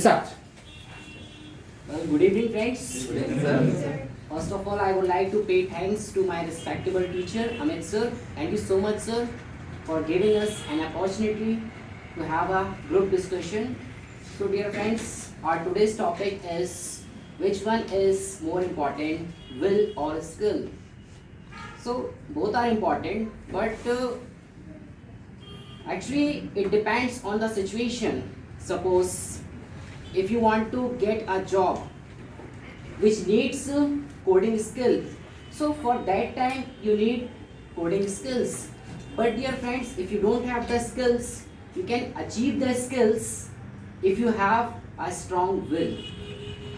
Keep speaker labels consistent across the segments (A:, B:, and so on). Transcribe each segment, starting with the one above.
A: start.
B: Well, good evening, friends.
A: Good evening, sir.
B: First of all, I would like to pay thanks to my respectable teacher, Amit Sir. Thank you so much, sir, for giving us an opportunity to have a group discussion. So, dear friends, our today's topic is which one is more important, will or skill? So, both are important, but actually it depends on the situation. Suppose if you want to get a job which needs coding skill, so for that time you need coding skills. But dear friends, if you don't have the skills, you can achieve the skills if you have a strong will.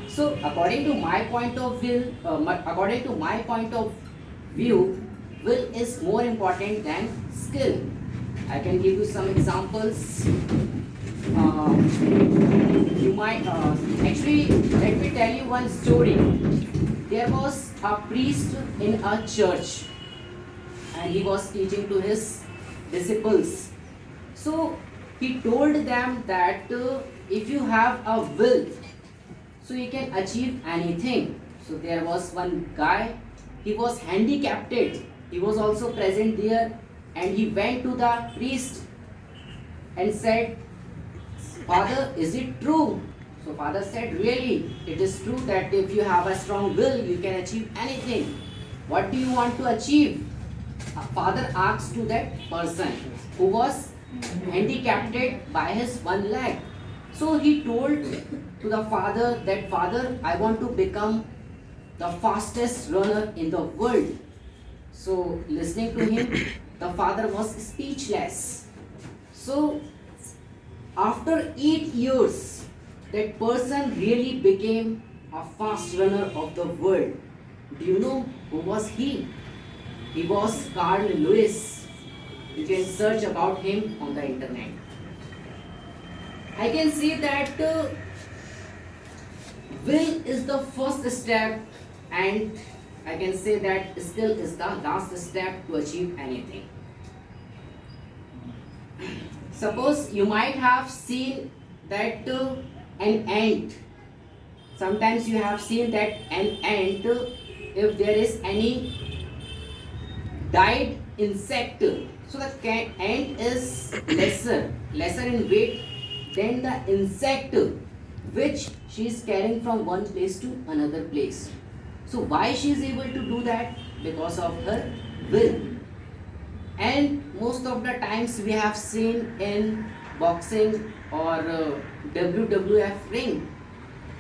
B: So according to my point of view, will is more important than skill. I can give you some examples. You might actually, let me tell you one story. There was a priest in a church and he was teaching to his disciples. So he told them that if you have a will, so you can achieve anything. So there was one guy, he was handicapped. He was also present there and he went to the priest and said, "Father, is it true?" So father said, "Really, it is true that if you have a strong will, you can achieve anything. What do you want to achieve?" Father asked to that person who was handicapped by his one leg. So he told to the father that, "Father, I want to become the fastest runner in the world." So listening to him, the father was speechless. So after 8 years, that person really became a fast runner of the world. Do you know who was he? He was Carl Lewis. You can search about him on the internet. I can see that will is the first step, and I can say that skill is the last step to achieve anything. Suppose you might have seen that an ant. Sometimes you have seen that an ant, if there is any died insect, so the ant is lesser in weight than the insect which she is carrying from one place to another place. So why she is able to do that? Because of her will. And most of the times we have seen in boxing or WWF ring.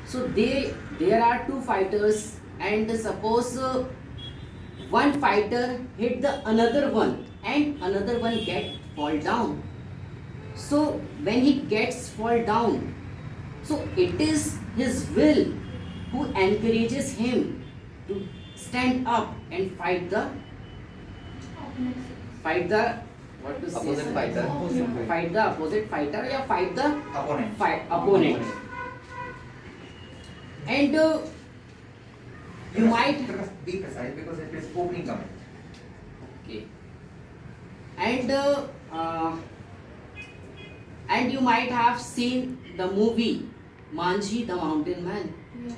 B: So there are two fighters, and suppose one fighter hit the another one and another one fall down. So when he gets fall down, so it is his will who encourages him to stand up and fight the what to say,
A: Opposite fighter.
B: fight the opposite fighter, or fight the
A: Opponent.
B: And you might
A: be precise because it is opening comment.
B: okay. And you might have seen the movie Manji the Mountain Man.
C: Yeah.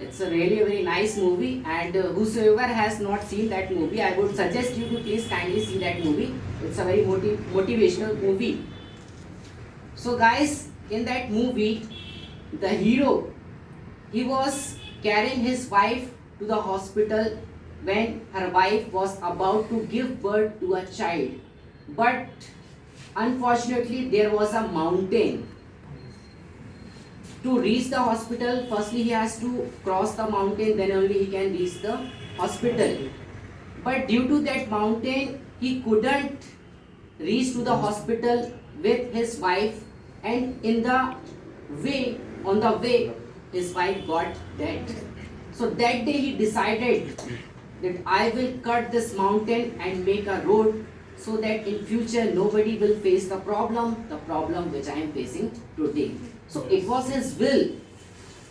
B: It's a really very nice movie, and whosoever has not seen that movie, I would suggest you to please kindly see that movie. It's a very motivational movie. So guys, in that movie, the hero, he was carrying his wife to the hospital when her wife was about to give birth to a child. But unfortunately, there was a mountain. To reach the hospital, firstly he has to cross the mountain, then only he can reach the hospital. But due to that mountain, he couldn't reach to the hospital with his wife, and on the way, his wife got dead. So that day he decided that I will cut this mountain and make a road, so that in future nobody will face the problem which I am facing today. So it was his will.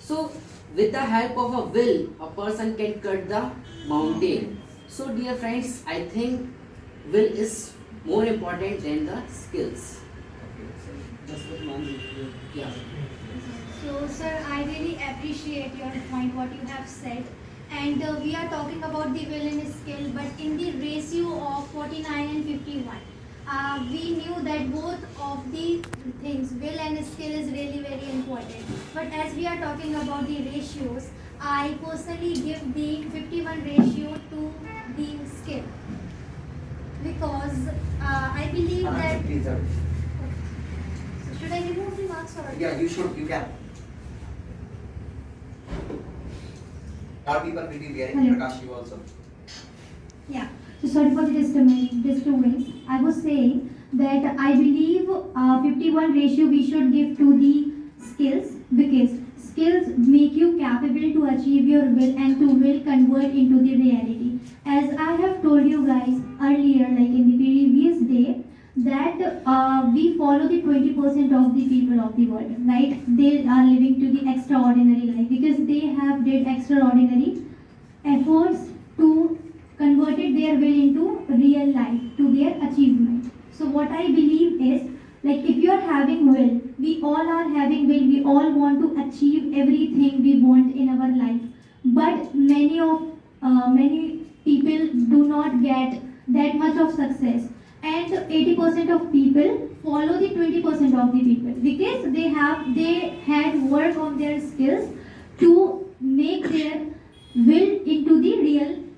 B: So with the help of a will, a person can cut the mountain. So dear friends, I think will is more important than the skills. Yeah.
C: So, sir, I really appreciate your point, what you have said. And we are talking about the will and skill, but in the ratio of 49 and 51, we knew that both of the things, will and skill, is really very important. But as we are talking about the ratios, I personally give the 51 ratio to the skill because I believe that.
A: Please, sir.
C: So should I remove the marks or?
A: Yeah, you should. You can. All people will be wearing.
D: Hello.
A: Prakash, you also.
D: Yeah. So sorry for the disturbance. I was saying that I believe 51 ratio we should give to the skills because skills make you capable to achieve your will and to will convert into the reality. As I have told you guys earlier, like in the previous day, that we follow the 20% of the people of the world, right? They are living to the extraordinary life because they have did extraordinary efforts to converted their will into real life, to their achievement. So what I believe is, like if you are having will, we all are having will, we all want to achieve everything we want in our life. But many people do not get that much of success. And 80% of people follow the 20% of the people because they had work on their skills to make their will into the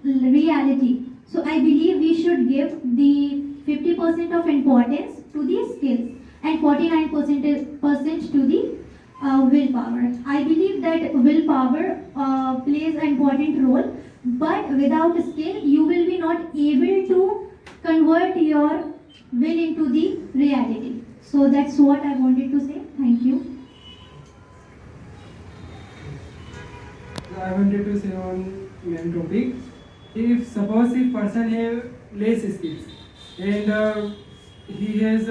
D: reality. So I believe we should give the 50% of importance to the skills and 49% to the willpower. I believe that willpower plays an important role, but without skill, you will be not able to convert your will into the reality. So that's what I wanted to say. Thank you.
E: I wanted to say on main topic. If suppose if person have less skills and he has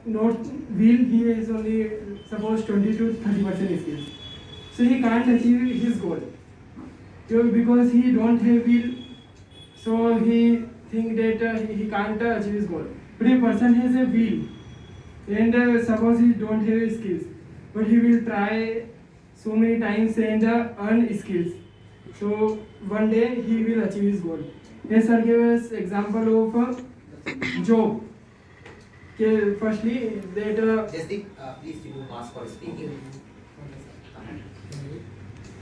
E: not will, he has only suppose 20 to 30% skills, so he can't achieve his goal. So because he don't have will, so he think that he can't achieve his goal. But if person has a will and suppose he don't have skills, but he will try so many times and earn skills. So one day he will achieve his goal. Yes, sir gave us example of job. Okay, firstly, that
A: Jasdeep, please remove mask for speaking.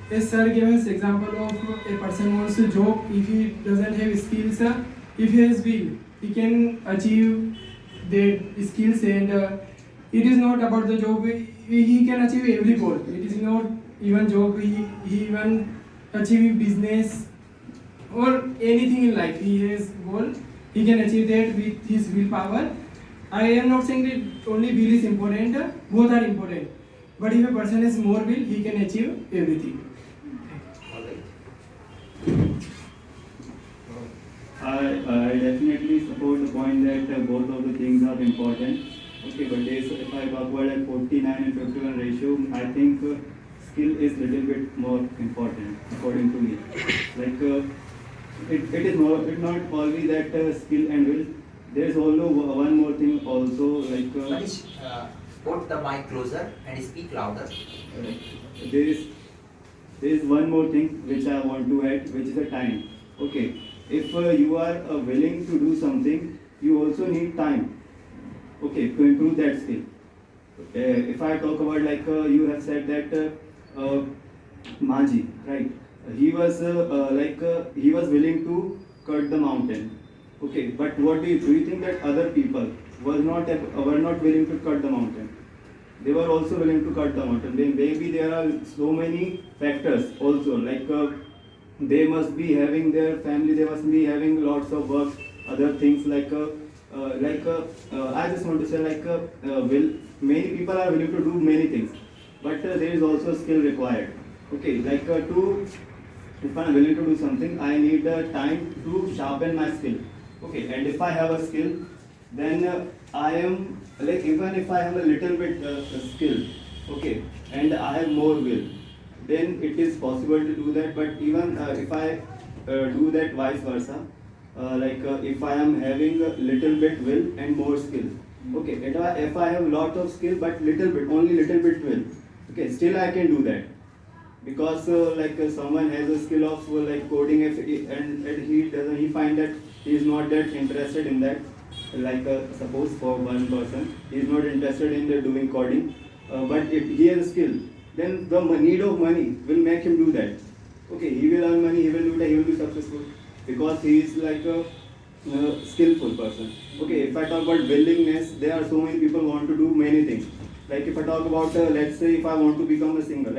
E: yes, sir gave us example of a person wants to job. If he doesn't have skills, if he has will, he can achieve the skills and it is not about the job. He can achieve every goal. It is not even job. He even achieve business or anything in life. He has goal. He can achieve that with his willpower. I am not saying that only will is important. Both are important. But if a person has more will, he can achieve everything.
A: All right.
F: I definitely support the point that both of the things are important. Okay, but if I talk about like 49 and 51 ratio, I think skill is little bit more important according to me. Like it is not only that skill and will. There is also one more thing also like
A: Manish, put the mic closer and speak louder.
F: there is one more thing which I want to add, which is the time. Okay, if you are willing to do something, you also need time. Okay, to improve that skill. If I talk about like you have said that Maji, right? He was he was willing to cut the mountain. Okay, but what do you think that other people were not willing to cut the mountain? They were also willing to cut the mountain. Maybe there are so many factors also, like they must be having their family, they must be having lots of work, other things like I just want to say many people are willing to do many things, but there is also skill required. Okay, like if I am willing to do something, I need time to sharpen my skill. Okay, and if I have a skill, then I am like, even if I have a little bit skill, okay, and I have more will, then it is possible to do that. But even if I do that vice versa, if I am having a little bit will and more skill, okay, if I have lot of skill but only little bit will, Okay, still I can do that because someone has a skill of like coding and he find that he is not that interested in that. Suppose for one person he is not interested in doing coding, but if he has a skill, then the need of money will make him do that. Okay, he will earn money, he will do that, he will be successful because he is like a skillful person. Okay, if I talk about willingness, there are so many people want to do many things. Like if I talk about let's say if I want to become a singer,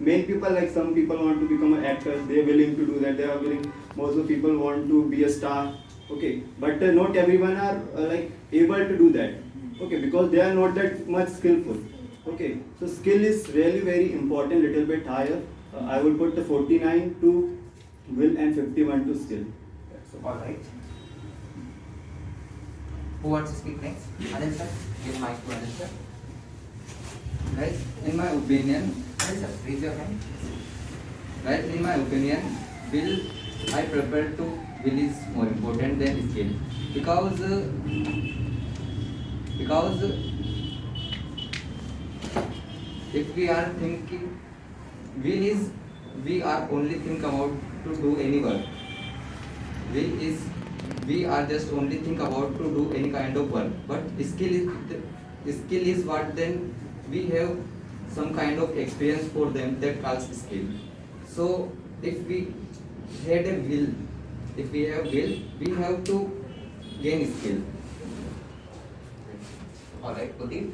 F: many people, like some people want to become an actor, they are willing to do that, they are willing. Most of the people want to be a star. Okay, but not everyone are able to do that. Okay, because they are not that much skillful. Okay, so skill is really very important, little bit higher. I will put the 49 to will and 51 to skill.
A: All right. Who wants to speak next? Anil sir, give mic to Anil sir.
G: Guys, in my opinion,
A: Anil sir, raise your hand.
G: guys, in my opinion, will I prefer to will is more important than skill because if we are thinking will is we are only think about to do any work. Will is we are just only think about to do any kind of work, but skill is what then we have some kind of experience for them that calls skill. So if we had a will, if we have will, we have to gain skill.
A: All right, Pradeep.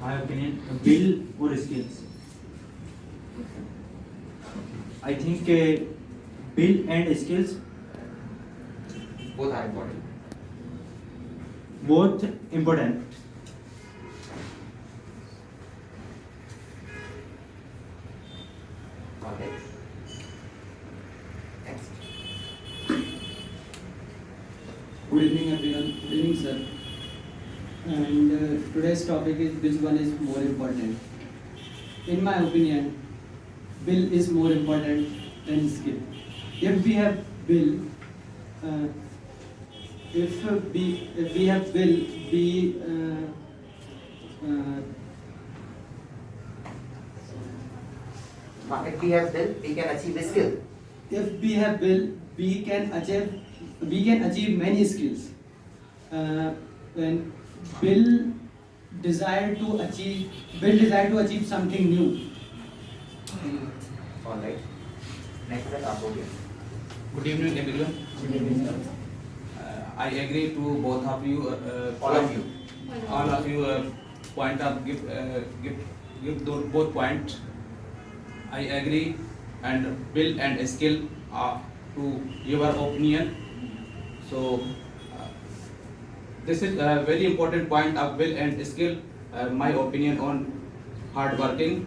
H: My opinion, will or skills. I think will and skills
A: Both are important.
H: both important.
A: All right. Next.
I: Good evening everyone. Good evening sir. And today's topic is which one is more important. In my opinion, will is more important than skill. If we have will, if we have will,
A: If we have will, we can achieve the skill.
I: if we have will, we can achieve many skills. And will desire to achieve something new.
A: All right. Next sir, Aboge.
J: Good evening, everyone. I agree to both of you.
A: All of you.
J: All of you point up give both points. I agree, and will and skill to your opinion. So this is a very important point of will and skill. My opinion on hard working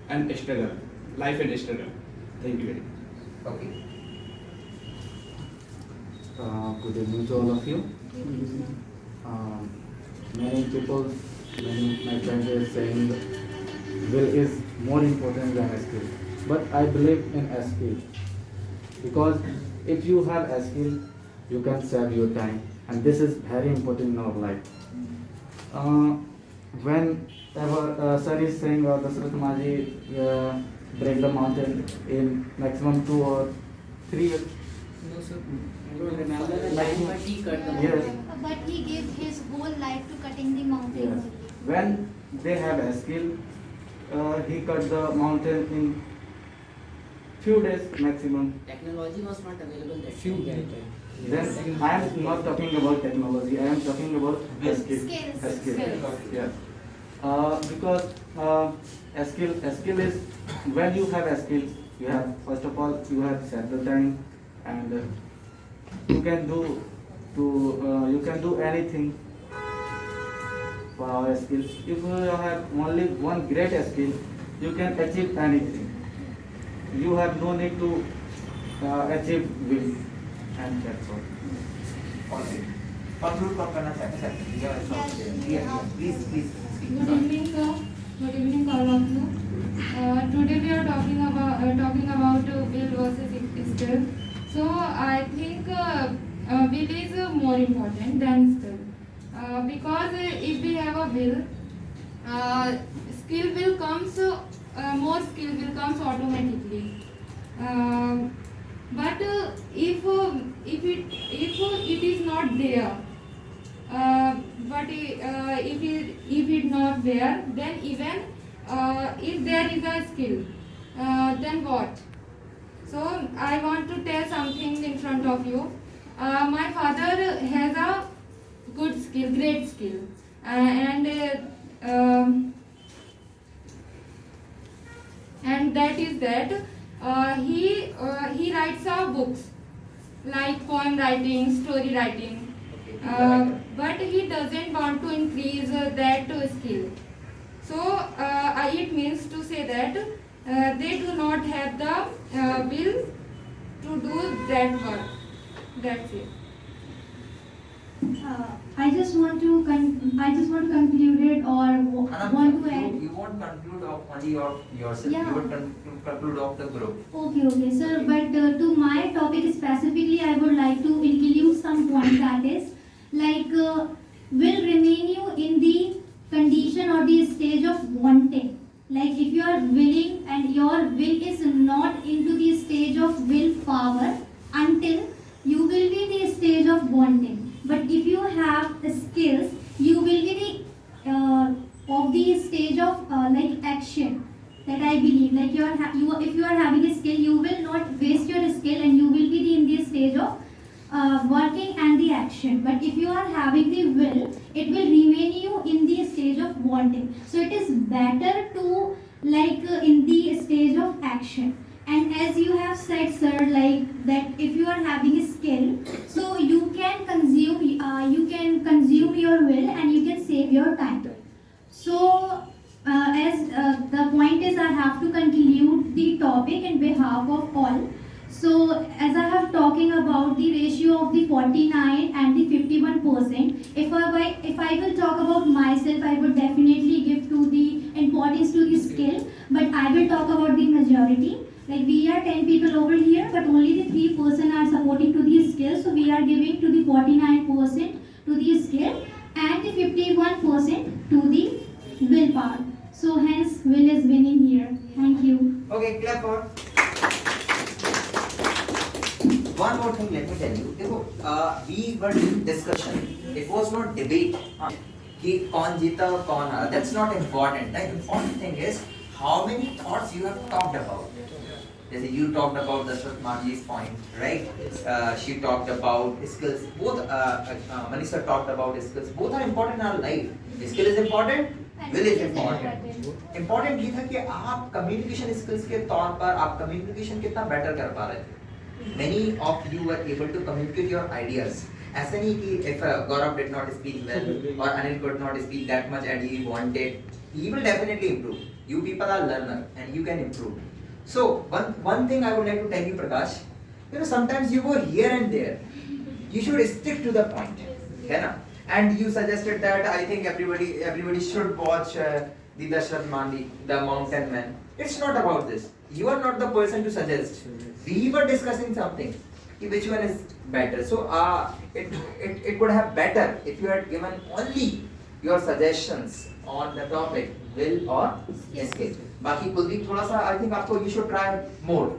J: and struggle, life and struggle. Thank you very much.
A: Okay.
K: Good evening to all of you. Many people, my friends are saying will is more important than skill. But I believe in skill because if you have a skill, you can save your time, and this is very important in our life. Whenever sir is saying Dasrath Maji break the mountain in maximum 2 or 3 years.
B: No, sir. I don't remember the time, but he cut the
K: Yes.
B: mountain.
C: But he gave his whole life to cutting the mountain.
K: Yes. When they have a skill, he cut the mountain in few days maximum.
B: Technology was not available that time.
K: Then I am not talking about technology. I am talking about a skill.
C: Skills.
K: A skill.
B: Skills.
K: Yeah. Because a skill is when you have a skill, you have first of all you have set the time, and you can do anything for our skills. If you have only one great skill, you can achieve anything. You have no need to achieve will, and that's all.
A: All right. Conclude कौन करना चाहते हैं sir? Please speak.
L: Good evening, sir. Good evening, all of you. Today we are talking about will versus skill. So I think will is more important than skill because if we have a will, skill will comes more skill will comes automatically. But if it is not there, but if it not there, then even if there is a skill, then what? So I want to tell something in front of you. My father has a good skill, great skill, and that is that he writes books like poem writing, story writing, but he doesn't want to increase that skill. So it means to say that they do not have the will to do that work. That's it.
D: I just want to conclude it, or want to add.
A: You won't conclude of only of yourself.
D: Yeah.
A: You will conclude of the group.
D: Okay, sir. But to my topic specifically, I would like to include some points, that is, like, will remain you in the condition or the stage of wanting. Like, if you are willing and your will is not into the stage of willpower until you will be in the stage of wanting. But if you have the skills, you will be the of the stage of like action. That I believe, like if you are having a skill, you will not waste your skill and you will be in the stage of working and the action. But if you are having the will, it will remain you in the stage of wanting. So it is better to like in the stage of action. And as you have said, sir, like that if you are having a skill, so you can consume your will and you can save your time. So as the point is, I have to conclude the topic in behalf of all. So as I have talking about the ratio of the 49 and the 51%, if I will talk about myself, I would definitely give to the importance to the skill, but I will talk about the majority. Like, we are 10 people over here, but only the 3% are supporting to the skill. So we are giving to the 49% to the skill and the 51% to the willpower. So hence will is winning here. Thank you.
A: Okay, clap for. One more thing, let me tell you. देखो, we were in discussion. It was not debate. कि कौन जीता और कौन हारा. That's not important. The important thing is how many thoughts you have talked about. You talked about the Shratmanji's point, right? She talked about skills. Both Manisha talked about skills. Both are important in our life. Skill is important, will is important. Important ये था कि आप communication skills के तौर पर आप communication कितना better कर पा रहे थे. Many of you were able to communicate your ideas. ऐसा नहीं कि if Gaurav did not speak well or Anil could not speak that much and he wanted, he will definitely improve. You people are learner and you can improve. So one thing I would like to tell you, Prakash, sometimes you go here and there. You should stick to the point, है ना? And you suggested that I think everybody should watch the Dashrath Mandi, the Mountain Man. It's not about this. You are not the person to suggest. We were discussing something. Which one is better? So it would have better if you had given only your suggestions on the topic will or skill. बाकी कुलदीप थोड़ा सा I think आपको you should try more,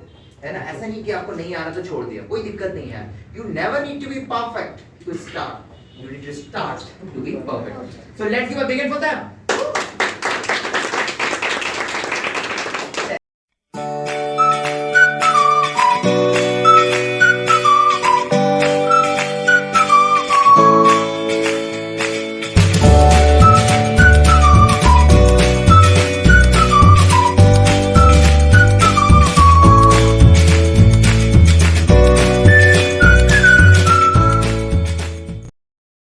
A: है ना? ऐसा नहीं कि आपको नहीं आ रहा तो छोड़ दिया, कोई दिक्कत नहीं है. You never need to be perfect to start. You need to start to be perfect. So let's give a big hand for them.